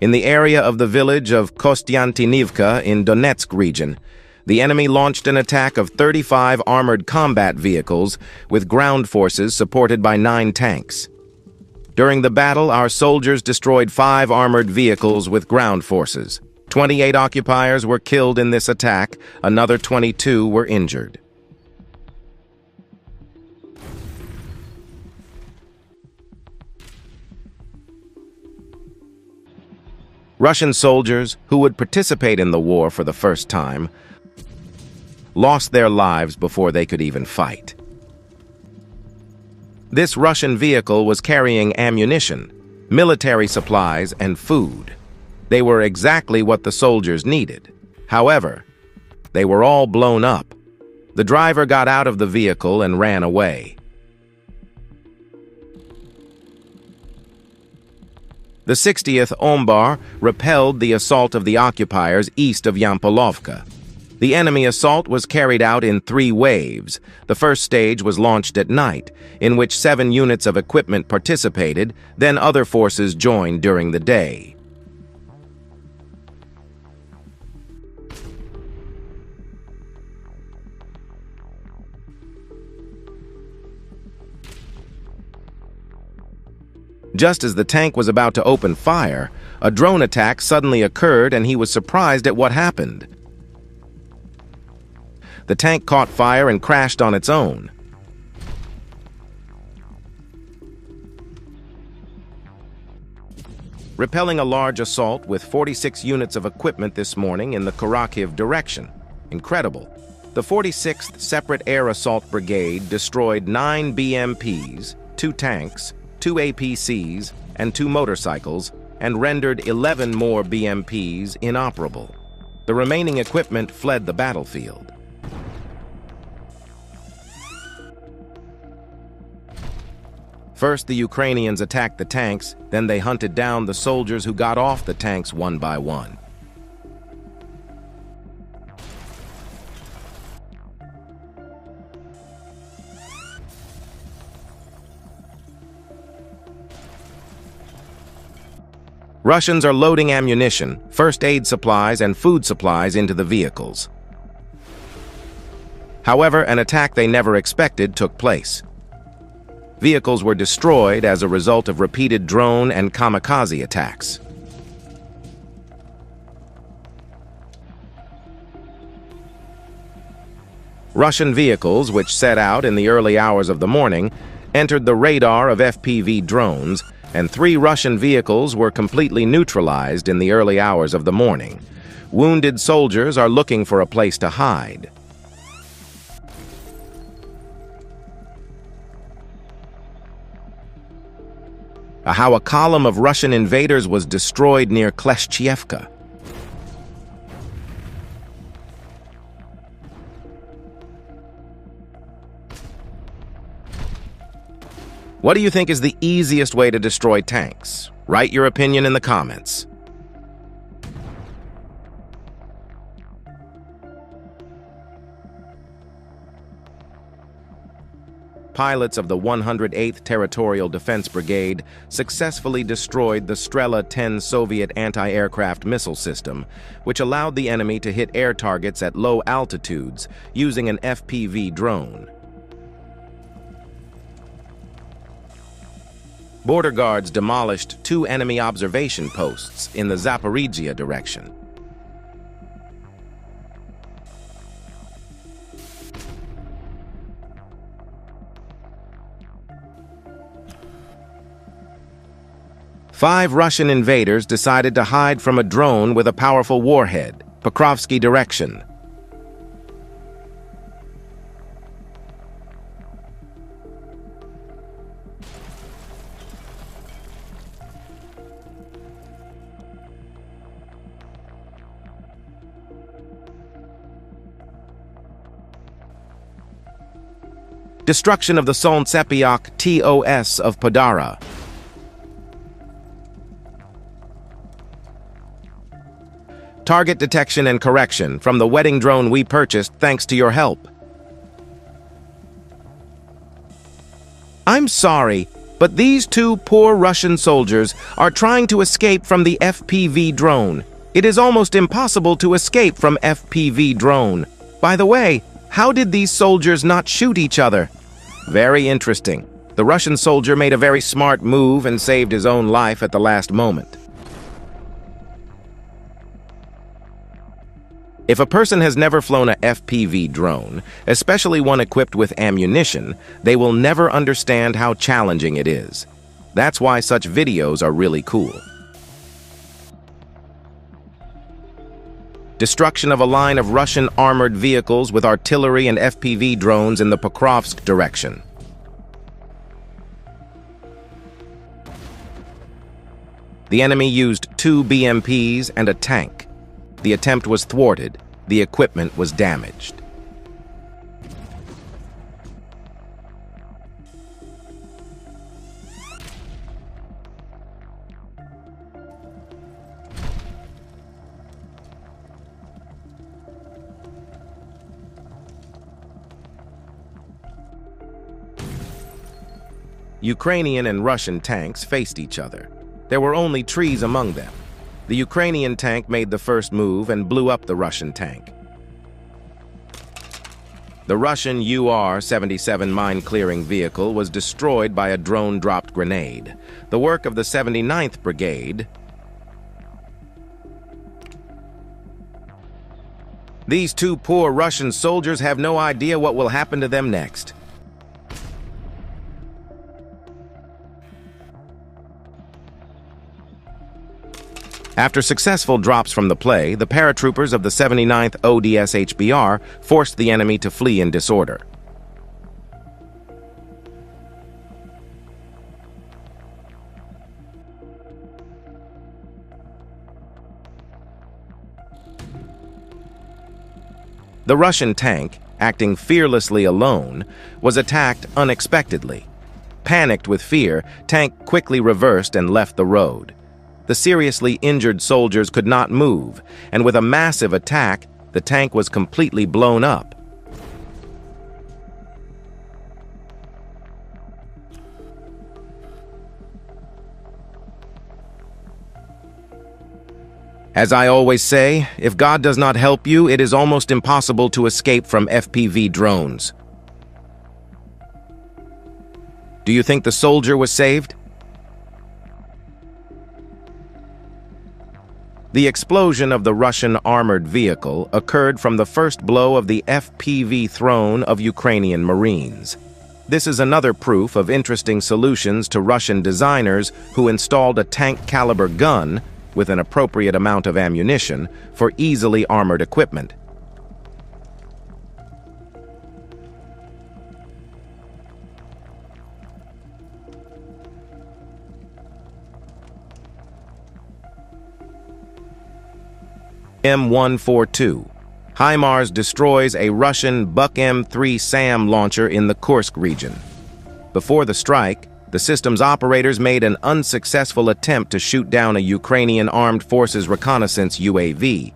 In the area of the village of Kostyantinivka in Donetsk region, the enemy launched an attack of 35 armored combat vehicles with ground forces supported by 9 tanks. During the battle, our soldiers destroyed 5 armored vehicles with ground forces. 28 occupiers were killed in this attack, another 22 were injured. Russian soldiers, who would participate in the war for the first time, lost their lives before they could even fight. This Russian vehicle was carrying ammunition, military supplies, and food. They were exactly what the soldiers needed. However, they were all blown up. The driver got out of the vehicle and ran away. The 60th Ombar repelled the assault of the occupiers east of Yampolovka. The enemy assault was carried out in 3 waves. The first stage was launched at night, in which 7 units of equipment participated, then other forces joined during the day. Just as the tank was about to open fire, a drone attack suddenly occurred and he was surprised at what happened. The tank caught fire and crashed on its own. Repelling a large assault with 46 units of equipment this morning in the Kharkiv direction. Incredible. The 46th Separate Air Assault Brigade destroyed 9 BMPs, 2 tanks, 2 APCs, and 2 motorcycles, and rendered 11 more BMPs inoperable. The remaining equipment fled the battlefield. First, the Ukrainians attacked the tanks, then they hunted down the soldiers who got off the tanks one by one. Russians are loading ammunition, first aid supplies, and food supplies into the vehicles. However, an attack they never expected took place. Vehicles were destroyed as a result of repeated drone and kamikaze attacks. Russian vehicles, which set out in the early hours of the morning, entered the radar of FPV drones, and 3 Russian vehicles were completely neutralized in the early hours of the morning. Wounded soldiers are looking for a place to hide. How a column of Russian invaders was destroyed near Kleshchievka. What do you think is the easiest way to destroy tanks? Write your opinion in the comments. Pilots of the 108th Territorial Defense Brigade successfully destroyed the Strela-10 Soviet anti-aircraft missile system, which allowed the enemy to hit air targets at low altitudes using an FPV drone. Border guards demolished 2 enemy observation posts in the Zaporizhia direction. Five Russian invaders decided to hide from a drone with a powerful warhead, Pokrovsky direction. Destruction of the Solntsepiok TOS of Podara. Target detection and correction from the wedding drone we purchased thanks to your help. I'm sorry, But these two poor Russian soldiers are trying to escape from the FPV drone. It is almost impossible to escape from FPV drone. By the way, how did these soldiers not shoot each other? Very interesting. The Russian soldier made a very smart move and saved his own life at the last moment. If a person has never flown a FPV drone, especially one equipped with ammunition, they will never understand how challenging it is. That's why such videos are really cool. Destruction of a line of Russian armored vehicles with artillery and FPV drones in the Pokrovsk direction. The enemy used 2 BMPs and a tank. The attempt was thwarted. The equipment was damaged. Ukrainian and Russian tanks faced each other. There were only trees among them. The Ukrainian tank made the first move and blew up the Russian tank. The Russian UR-77 mine-clearing vehicle was destroyed by a drone-dropped grenade. The work of the 79th Brigade. These two poor Russian soldiers have no idea what will happen to them next. After successful drops from the play, the paratroopers of the 79th ODS HBR forced the enemy to flee in disorder. The Russian tank, acting fearlessly alone, was attacked unexpectedly. Panicked with fear, tank quickly reversed and left the road. The seriously injured soldiers could not move, and with a massive attack, the tank was completely blown up. As I always say, if God does not help you, it is almost impossible to escape from FPV drones. Do you think the soldier was saved? The explosion of the Russian armored vehicle occurred from the first blow of the FPV throne of Ukrainian Marines. This is another proof of interesting solutions to Russian designers who installed a tank-caliber gun with an appropriate amount of ammunition for easily armored equipment. M142. HIMARS destroys a Russian Buk M3 SAM launcher in the Kursk region. Before the strike, the system's operators made an unsuccessful attempt to shoot down a Ukrainian Armed Forces reconnaissance UAV.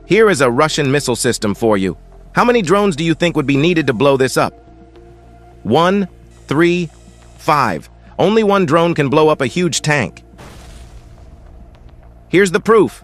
Here is a Russian missile system for you. How many drones do you think would be needed to blow this up? 1, 3, 5. Only one drone can blow up a huge tank. Here's the proof.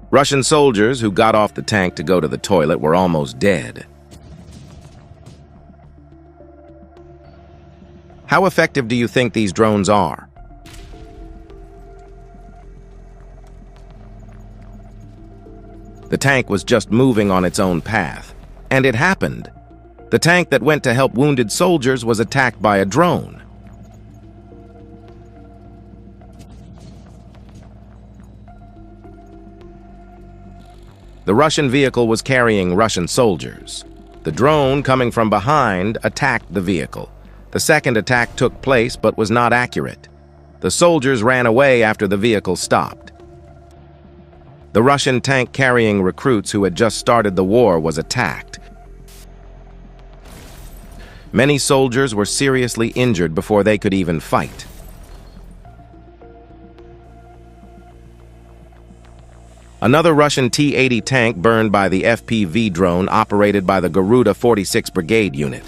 Russian soldiers who got off the tank to go to the toilet were almost dead. How effective do you think these drones are? The tank was just moving on its own path, and it happened. The tank that went to help wounded soldiers was attacked by a drone. The Russian vehicle was carrying Russian soldiers. The drone, coming from behind, attacked the vehicle. The second attack took place but was not accurate. The soldiers ran away after the vehicle stopped. The Russian tank carrying recruits who had just started the war was attacked. Many soldiers were seriously injured before they could even fight. Another Russian T-80 tank burned by the FPV drone operated by the Garuda 46 Brigade unit.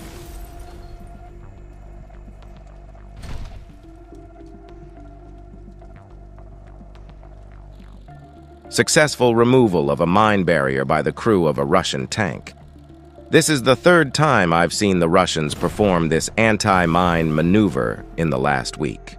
Successful removal of a mine barrier by the crew of a Russian tank. This is the third time I've seen the Russians perform this anti-mine maneuver in the last week.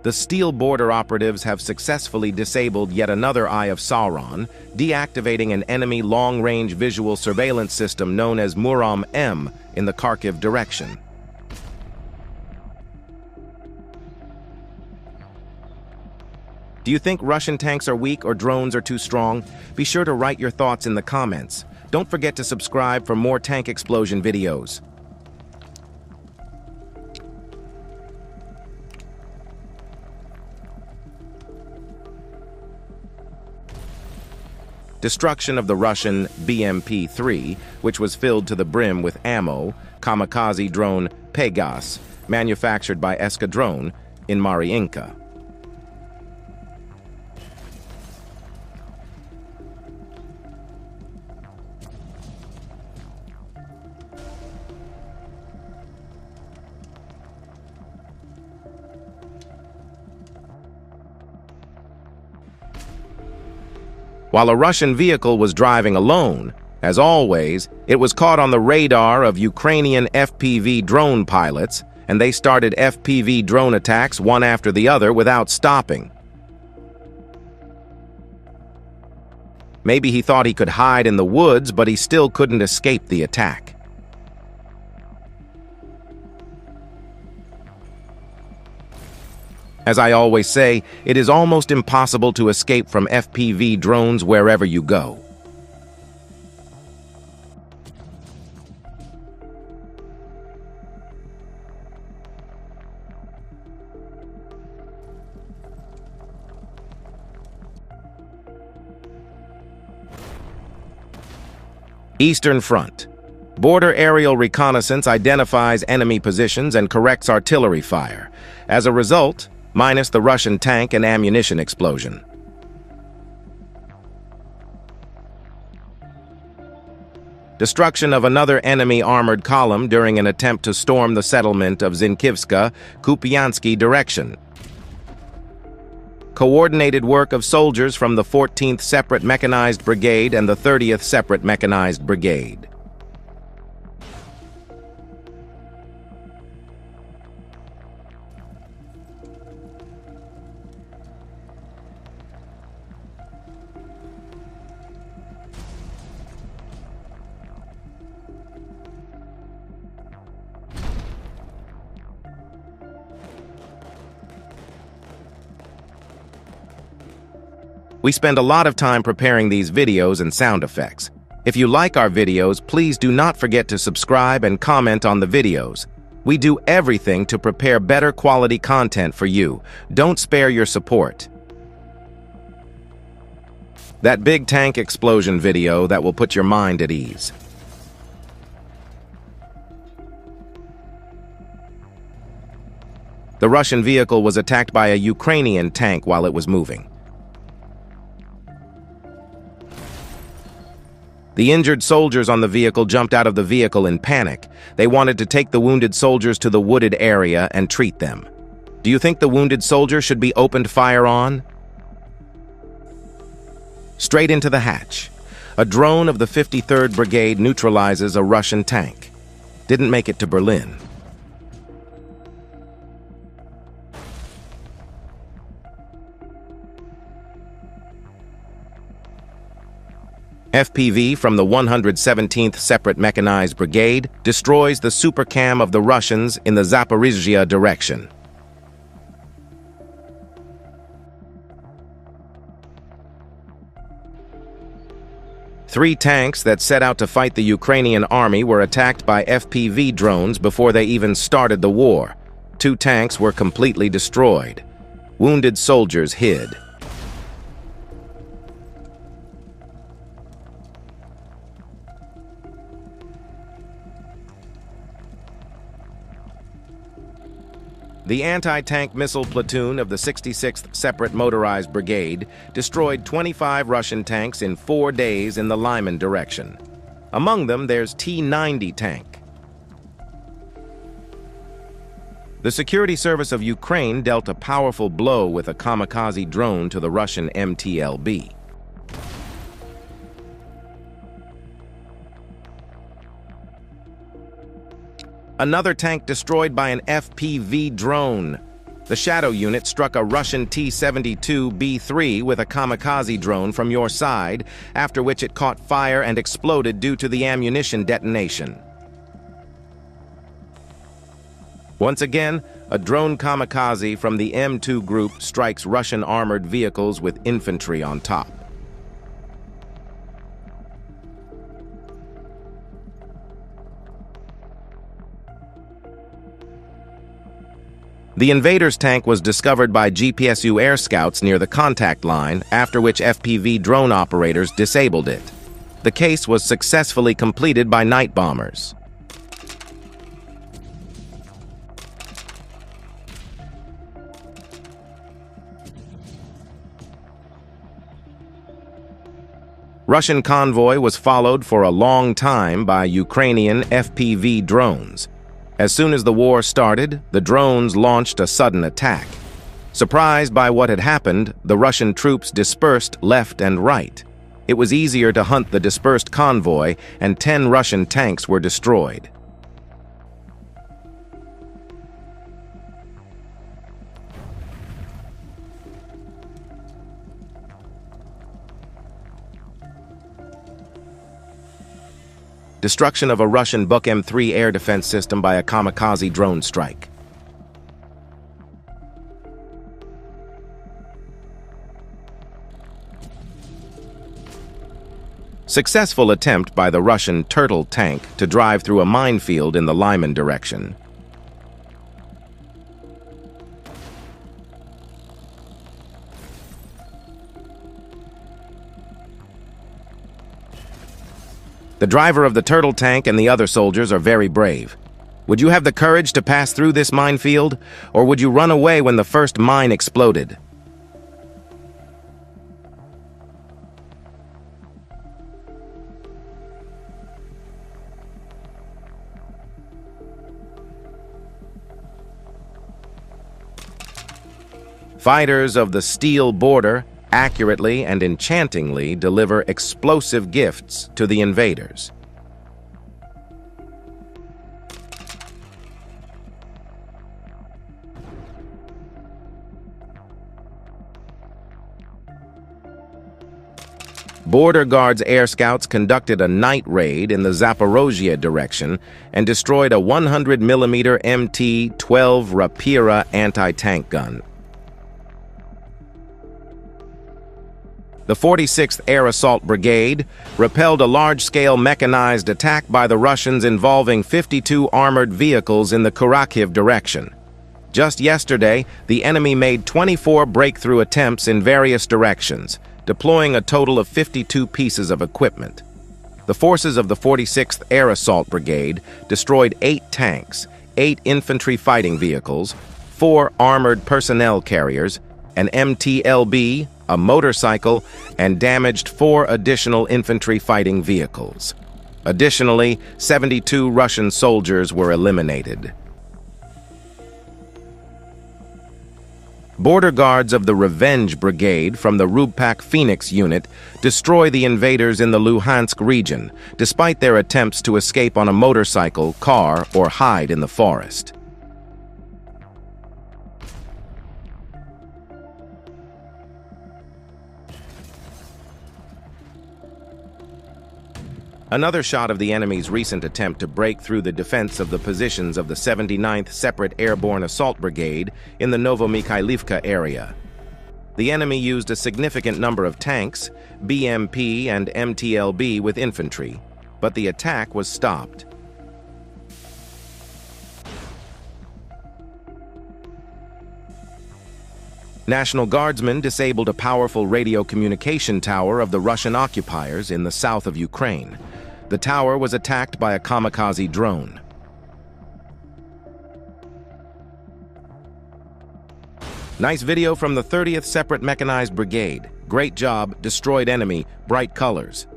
The Steel Border operatives have successfully disabled yet another Eye of Sauron, deactivating an enemy long-range visual surveillance system known as Murom-M in the Kharkiv direction. Do you think Russian tanks are weak or drones are too strong? Be sure to write your thoughts in the comments. Don't forget to subscribe for more tank explosion videos. Destruction of the Russian BMP-3, which was filled to the brim with ammo, kamikaze drone Pegas, manufactured by Eskadron in Mariinka. While a Russian vehicle was driving alone, as always, it was caught on the radar of Ukrainian FPV drone pilots, and they started FPV drone attacks one after the other without stopping. Maybe he thought he could hide in the woods, but he still couldn't escape the attack. As I always say, it is almost impossible to escape from FPV drones wherever you go. Eastern Front. Border aerial reconnaissance identifies enemy positions and corrects artillery fire. As a result, minus the Russian tank and ammunition explosion. Destruction of another enemy armored column during an attempt to storm the settlement of Zinkivska, Kupiansky direction. Coordinated work of soldiers from the 14th Separate Mechanized Brigade and the 30th Separate Mechanized Brigade. We spend a lot of time preparing these videos and sound effects. If you like our videos, please do not forget to subscribe and comment on the videos. We do everything to prepare better quality content for you. Don't spare your support. That big tank explosion video that will put your mind at ease. The Russian vehicle was attacked by a Ukrainian tank while it was moving. The injured soldiers on the vehicle jumped out of the vehicle in panic. They wanted to take the wounded soldiers to the wooded area and treat them. Do you think the wounded soldier should be opened fire on? Straight into the hatch. A drone of the 53rd Brigade neutralizes a Russian tank. Didn't make it to Berlin. FPV from the 117th Separate Mechanized Brigade destroys the supercam of the Russians in the Zaporizhzhia direction. Three tanks that set out to fight the Ukrainian army were attacked by FPV drones before they even started the war. 2 tanks were completely destroyed. Wounded soldiers hid. The anti-tank missile platoon of the 66th Separate Motorized Brigade destroyed 25 Russian tanks in 4 days in the Lyman direction. Among them, there's T-90 tank. The Security Service of Ukraine dealt a powerful blow with a kamikaze drone to the Russian MTLB. Another tank destroyed by an FPV drone. The Shadow unit struck a Russian T-72B3 with a kamikaze drone from your side, after which it caught fire and exploded due to the ammunition detonation. Once again, a drone kamikaze from the M2 group strikes Russian armored vehicles with infantry on top. The invaders' tank was discovered by GPSU air scouts near the contact line, after which FPV drone operators disabled it. The case was successfully completed by night bombers. Russian convoy was followed for a long time by Ukrainian FPV drones. As soon as the war started, the drones launched a sudden attack. Surprised by what had happened, the Russian troops dispersed left and right. It was easier to hunt the dispersed convoy, and 10 Russian tanks were destroyed. Destruction of a Russian Buk M3 air defense system by a kamikaze drone strike. Successful attempt by the Russian Turtle tank to drive through a minefield in the Lyman direction. The driver of the Turtle tank and the other soldiers are very brave. Would you have the courage to pass through this minefield, or would you run away when the first mine exploded? Fighters of the Steel Border accurately and enchantingly deliver explosive gifts to the invaders. Border Guard's air scouts conducted a night raid in the Zaporozhye direction and destroyed a 100mm MT-12 Rapira anti-tank gun. The 46th Air Assault Brigade repelled a large-scale mechanized attack by the Russians involving 52 armored vehicles in the Kharkiv direction. Just yesterday, the enemy made 24 breakthrough attempts in various directions, deploying a total of 52 pieces of equipment. The forces of the 46th Air Assault Brigade destroyed 8 tanks, 8 infantry fighting vehicles, 4 armored personnel carriers, an MTLB, a motorcycle, and damaged 4 additional infantry fighting vehicles. Additionally, 72 Russian soldiers were eliminated. Border Guards of the Revenge Brigade from the Rubpak Phoenix unit destroy the invaders in the Luhansk region, despite their attempts to escape on a motorcycle, car, or hide in the forest. Another shot of the enemy's recent attempt to break through the defense of the positions of the 79th Separate Airborne Assault Brigade in the Novomikhailivka area. The enemy used a significant number of tanks, BMP and MTLB with infantry, but the attack was stopped. National Guardsmen disabled a powerful radio communication tower of the Russian occupiers in the south of Ukraine. The tower was attacked by a kamikaze drone. Nice video from the 30th Separate Mechanized Brigade. Great job, destroyed enemy, bright colors.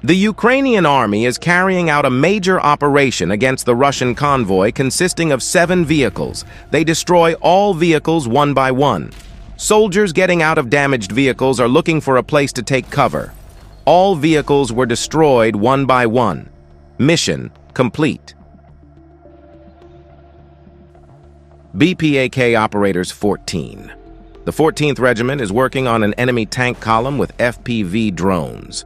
The Ukrainian army is carrying out a major operation against the Russian convoy consisting of 7 vehicles. They destroy all vehicles one by one. Soldiers getting out of damaged vehicles are looking for a place to take cover. All vehicles were destroyed one by one. Mission complete. BPAK Operators 14. The 14th Regiment is working on an enemy tank column with FPV drones.